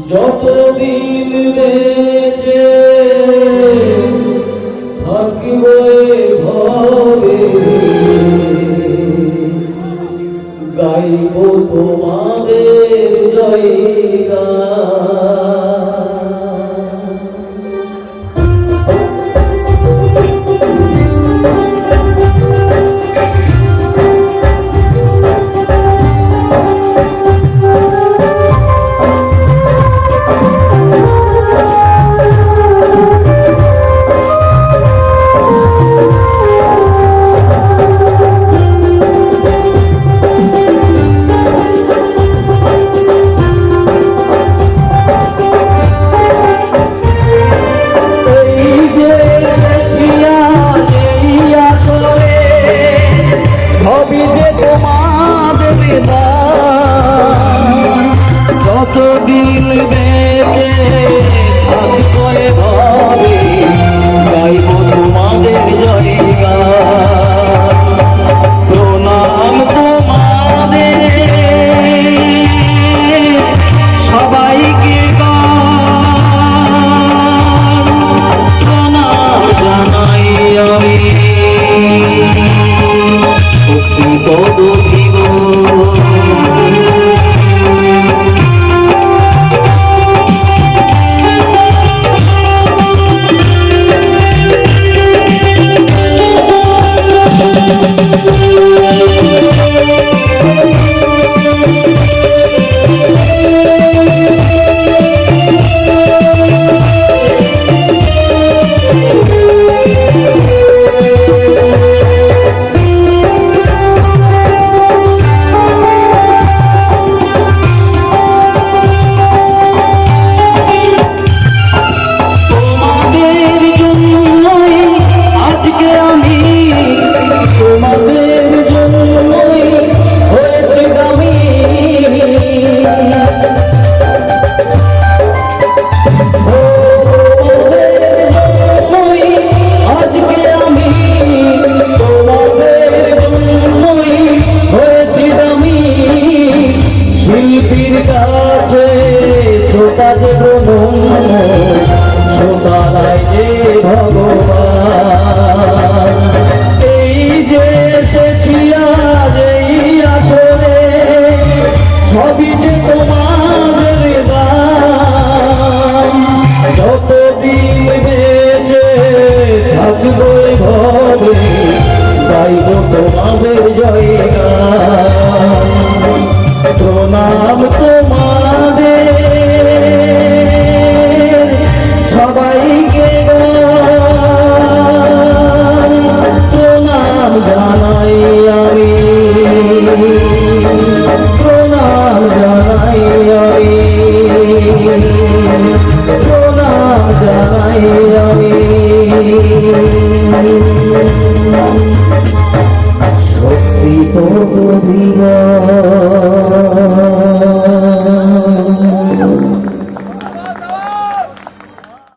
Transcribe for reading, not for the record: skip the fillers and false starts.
যতদিন বেঁচে থাকিব ঘরে গাইব তোমাদের জয়গান। যতদিন বেঁচে থাকব ঘরে গাইব তোমাদের জয়গান। প্রণাম তোমাদের সবাইকে প্রণাম জানাই আমি পদ দিব। ভগবান এই যে এসেছি আজ এই আসরে সবই যে তোমাদের দান। যতদিন বেঁচে থাকব ঘরে গাইব তোমাদের জয়গান। প্রণাম তোমার